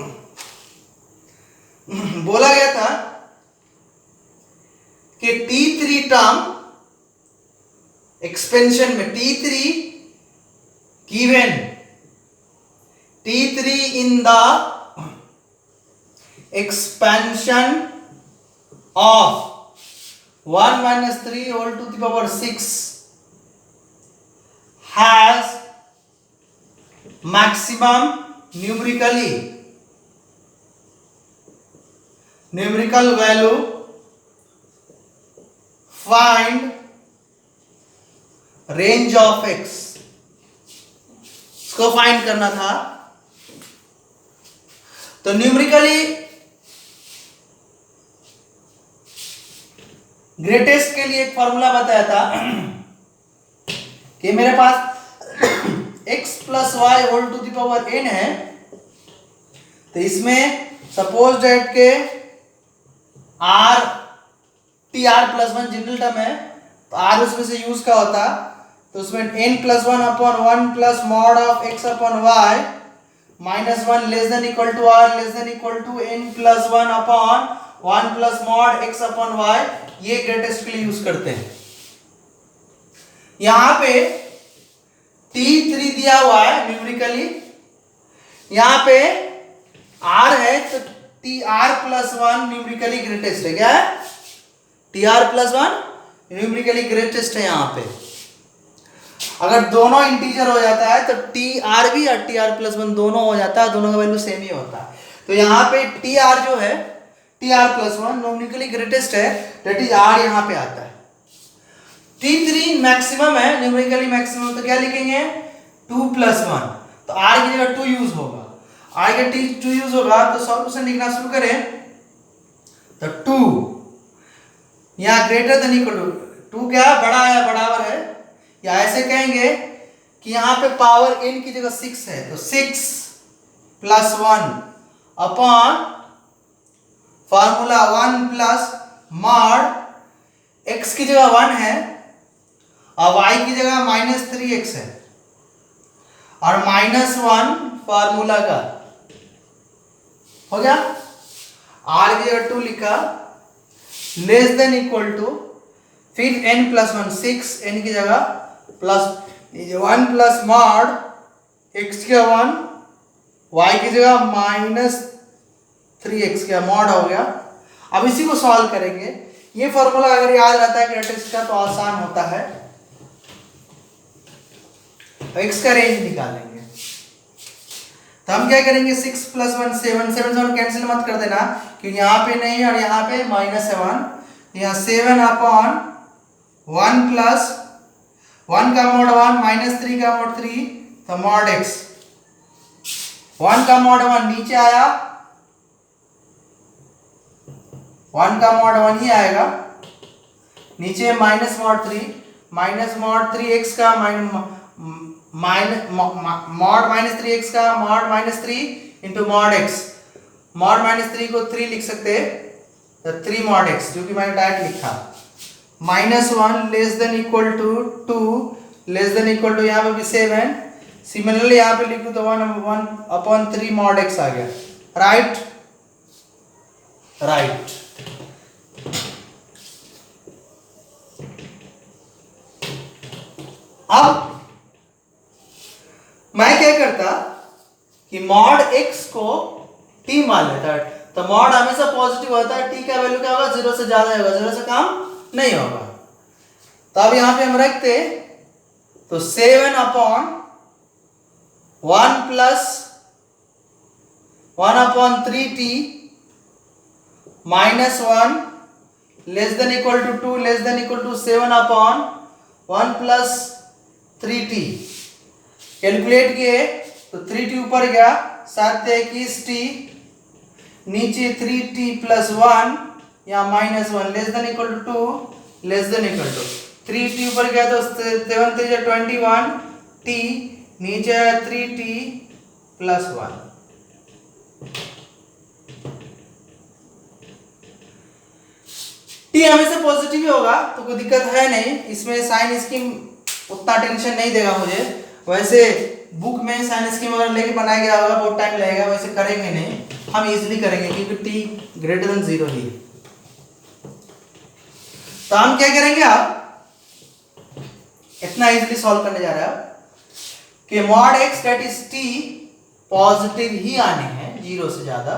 बोला गया था कि T3 टर्म एक्सपेंशन में T3 given T3 in the expansion of 1 minus 3 whole to the power 6 has maximum numerical value, find range of x, इसको फाइंड करना था। तो न्यूमेरिकली ग्रेटेस्ट के लिए एक फॉर्मूला बताया था कि मेरे पास x plus y whole to the power n है, तो इसमें सपोज डेट के r t r plus 1 general term है, तो r उसमें से यूज का होता, तो उसमें n plus 1 upon 1 plus mod of x upon y minus 1 less than equal to r less than equal to n plus 1 upon 1 plus mod x upon y, ये greatest के लिए यूज करते हैं। यहां पे T3 दिया हुआ है न्यूमेरिकली, यहां पे r है, तो Tr प्लस 1 न्यूमेरिकली ग्रेटेस्ट है। क्या है? Tr प्लस 1 न्यूमेरिकली ग्रेटेस्ट है। यहां पे अगर दोनों इंटीजर हो जाता है तो Tr भी और Tr प्लस 1 दोनों हो जाता है, दोनों का वैल्यू सेम ही होता है। तो यहाँ पे Tr जो है Tr प्लस 1 न्यूमेरिकली ग्रेटेस्ट है, दैट इज R यहाँ पे आता है। T3 मैक्सिमम है, न्यूमेरिकली मैक्सिमम, तो क्या लिखेंगे 2 प्लस 1, तो R की जगह 2 यूज होगा, R के 2 यूज होगा, तो सॉल्यूशन लिखना शुरू करें, तो 2 यहाँ ग्रेटर देन इक्वल टू 2 क्या बड़ा है, बराबर है, या ऐसे कहेंगे कि यहाँ पे पावर n की जगह 6 है, तो 6 plus 1 upon formula 1 plus mod x की जगह 1 है और y की जगह माइनस 3x है, और माइनस 1 फार्मूला का हो गया, r की जगह 2 लिखा, लेस देन इक्वल टू, फिर n प्लस 1 6, n की जगह प्लस 1 प्लस मॉड x की 1, y की जगह माइनस 3x का मॉड हो गया। अब इसी को सॉल्व करेंगे। ये फॉर्मूला अगर याद रहता है ग्रेटेस्ट का तो आसान होता है। x का रेंज निकालेंगे, तो हम क्या करेंगे 6 प्लस 1 7, 7 से कैंसिल मत कर देना क्योंकि यहाँ पे नहीं और यहाँ पे माइनस है 1, यहाँ 7 अपॉन 1 प्लस 1 का मॉड 1 माइनस 3 का मॉड 3, तो मॉड x, 1 का मॉड 1 नीचे आया, 1 का मॉड 1 ही आएगा नीचे, minus mod 3, minus mod 3x का मॉड माइनस 3x का mod minus 3 into mod x, mod minus 3 को 3 लिख सकते हैं, तो 3 मॉड x, जो कि मैंने डायरेक्ट लिखा, minus 1 less than equal to 2 less than equal to, यहाँ पे भी 7, सिमिलरली यहाँ पे लिखूं तो 1 अपॉन 3 मॉड x आ गया, राइट राइट। अब मैं क्या करता कि मॉड x को t मान लेता है, तो मॉड हमेशा पॉजिटिव होता है, t का वैल्यू क्या होगा 0 से ज्यादा होगा, 0 से कम नहीं होगा। तो अब यहां पे हम रखते, तो 7 upon 1 plus 1 upon 3t minus 1 less than equal to 2 less than equal to 7 upon 1 plus 3t, calculate किए तो 3t ऊपर गया, 7 21t, नीचे 3t प्लस 1 या minus 1 less than equal to 2 less than equal to, 3t ऊपर गया तो 7 3 21t, नीचे आया 3t प्लस 1। टी हमेशा पॉजिटिव ही होगा तो कोई दिक्कत है नहीं, इसमें साइन स्कीम उतना टेंशन नहीं देगा मुझे। वैसे बुक में साइन स्कीम अगर लेके बनाया गया होगा बहुत टाइम लगेगा, वैसे करेंगे नहीं, हम इजीली करेंगे क्योंकि टी ग्रेटर देन 0 ही। तो हम क्या करेंगे, आप इतना इजीली सॉल्व करने जा रहे हैं कि mod x that is t positive ही आने हैं 0 से ज्यादा।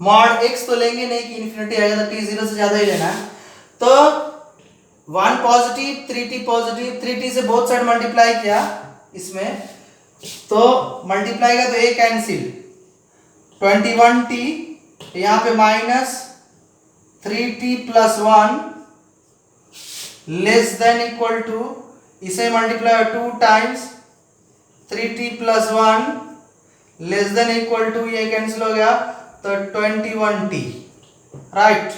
मॉड एक्स तो लेंगे नहीं कि इन्फिनिटी आएगा, तो टी 0 से ज्यादा ही लेना है। तो 1 पॉजिटिव 3t पॉजिटिव, 3t से बोथ साइड मल्टीप्लाई किया इसमें, तो मल्टीप्लाई का तो ए कैंसिल, 21t, यहां पे minus 3t plus 1 less than equal to, इसे multiply 2 times 3t plus 1 less than equal to, ये कैंसिल हो गया तो 21t, राइट।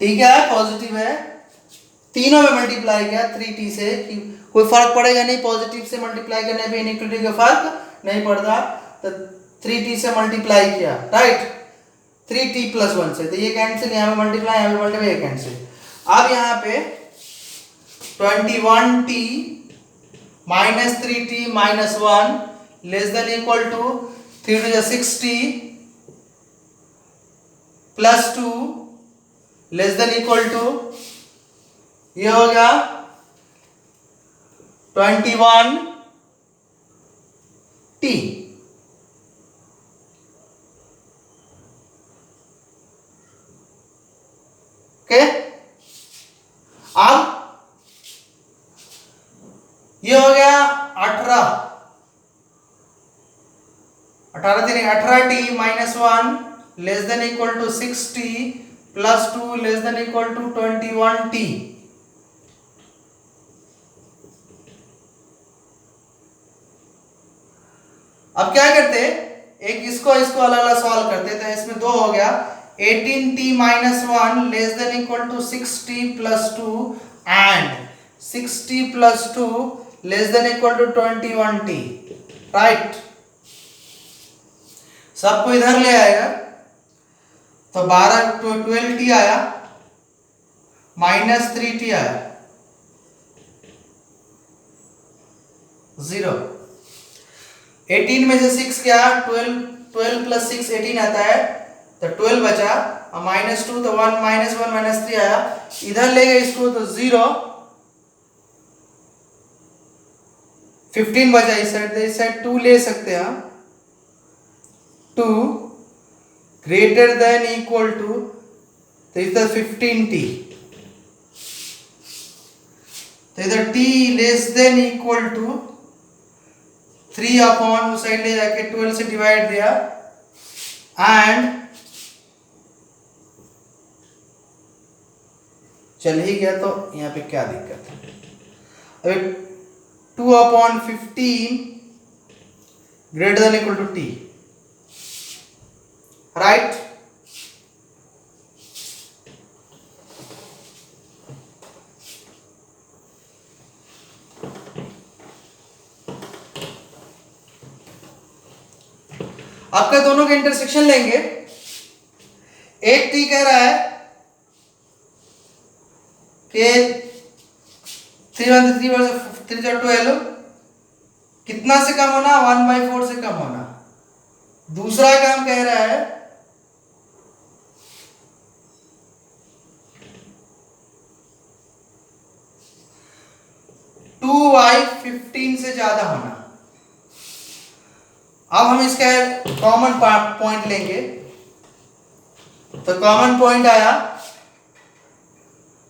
ठीक है, पॉजिटिव है, तीनों में मल्टीप्लाई किया 3t से, कि कोई फर्क पड़ेगा नहीं, पॉजिटिव से मल्टीप्लाई करने पे इनइक्वालिटी का फर्क नहीं पड़ता, तो 3t से मल्टीप्लाई किया, राइट, 3t प्लस 1 से, तो ये कैंसिल, यहाँ पे मल्टीप्लाई, यहाँ पे मल्टीप्लाई, ये कैंसिल। अब यहाँ पे 21t minus 3t minus 1 less than equal to 3 to 6t plus 2 less than equal to, ये हो गया 21t। ओके, अब ये हो गया 18t minus 1 less than equal to 6t plus 2 less than equal to 21t। अब क्या करते, एक इसको अलग अलग सॉल्व करते, तो इसमें 2 हो गया, 18t minus 1 less than equal to 6t plus 2 and 6t plus 2 less than equal to 21t, right. सबको इधर ले आएगा तो 12t आया माइनस 3t आया 0, 18 में से 6 क्या, 12 प्लस 6 18 आता है, तो 12 बचा, और माइनस 2 तो 1 माइनस 1 माइनस 3 आया, इधर ले गए इसको तो 0, 15 बचा इस साइड 2 ले सकते हैं, 2 ग्रेटर देन इक्वल टू, तो इधर 15t, तो इधर t less than equal to 3 upon उस साइड ले जाके 12 से डिवाइड दिया, एंड चल ही गया, तो यहाँ पे क्या दिक्कत है, अभी 2 upon 15 greater than equal to t, right. आपका दोनों का इंटरसेक्शन लेंगे, एक t कह रहा है कि 3 कितना से कम होना, 1/4 से कम होना। दूसरा काम कह रहा है 2/15 से ज्यादा होना। अब हम इसका कॉमन पॉइंट लेंगे, तो कॉमन पॉइंट आया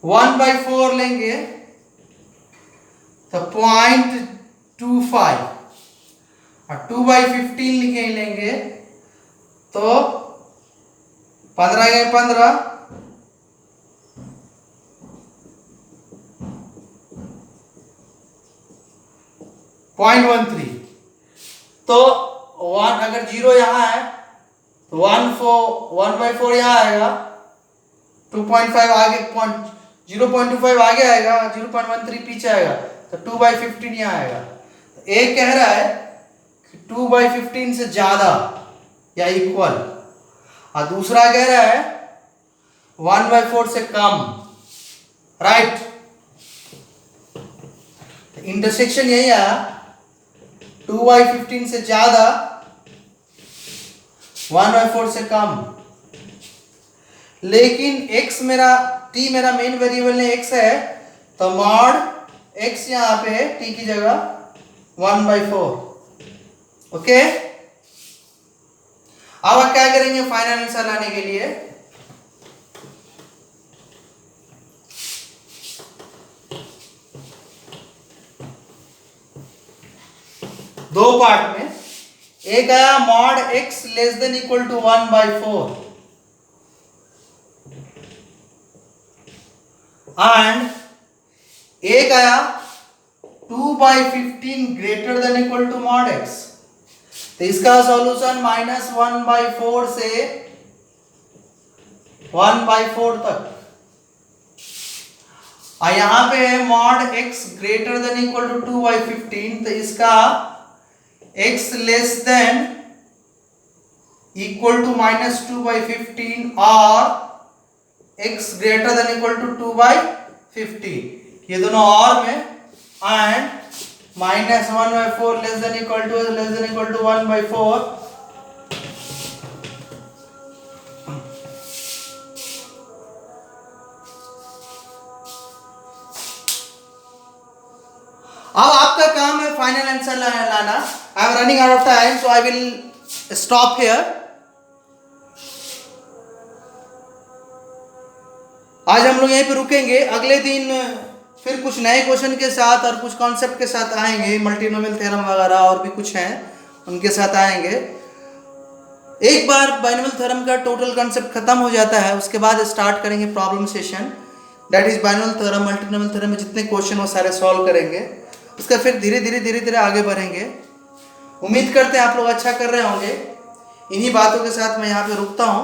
1/4 लेंगे तो 0.25, और 2/15 लिखे लेंगे तो 15 के 15 0.13, तो 1 अगर 0 यहाँ है तो 1/4 यहाँ आएगा, 2.5 आगे 0.25 आगे आएगा, 0.13 पीछे आएगा, तो 2/15 यहाँ आएगा। तो ए कह रहा है कि 2/15 से ज्यादा या इक्वल। और दूसरा कह रहा है 1/4 से कम, राइट। इंटरसेक्शन यही आया, 2/15 से ज्यादा, 1/4 से कम। लेकिन x मेरा t मेरा मेन वेरिएबल है, x है, तो मॉड x यहां पे है t की जगह 1/4। ओके, अब आप क्या करेंगे फाइनल आंसर लाने के लिए? दो पार्ट में, एक आया mod x less than equal to 1/4 and एक आया 2/15 greater than equal to mod x। तो इसका सॉल्यूशन -1/4 से 1/4 तक, और यहां पे है mod x greater than equal to 2/15, तो इसका x less than equal to -2/15 और x greater than equal to 2/15, ये दोनों और में, and -1/4 less than equal to 1/4। अब आपका काम है फाइनल आंसर लाना। I am running out of time, so I will stop here. आज हम लोग यहीं पे रुकेंगे, अगले दिन फिर कुछ नए क्वेश्चन के साथ और कुछ कॉन्सेप्ट के साथ आएंगे, मल्टीनोमियल थ्योरम वगैरह और भी कुछ हैं उनके साथ आएंगे। एक बार बाइनोमियल थ्योरम का टोटल कॉन्सेप्ट खत्म हो जाता है, उसके बाद स्टार्ट करेंगे problem session, that is binomial theorem, multinomial theorem में जितने क्वेश्चन वो सारे सॉल्व करेंगे। उसका फिर धीरे धीरे आगे बढ़ेंगे। उम्मीद करते हैं आप लोग अच्छा कर रहे होंगे। इन्हीं बातों के साथ मैं यहाँ पे रुकता हूँ।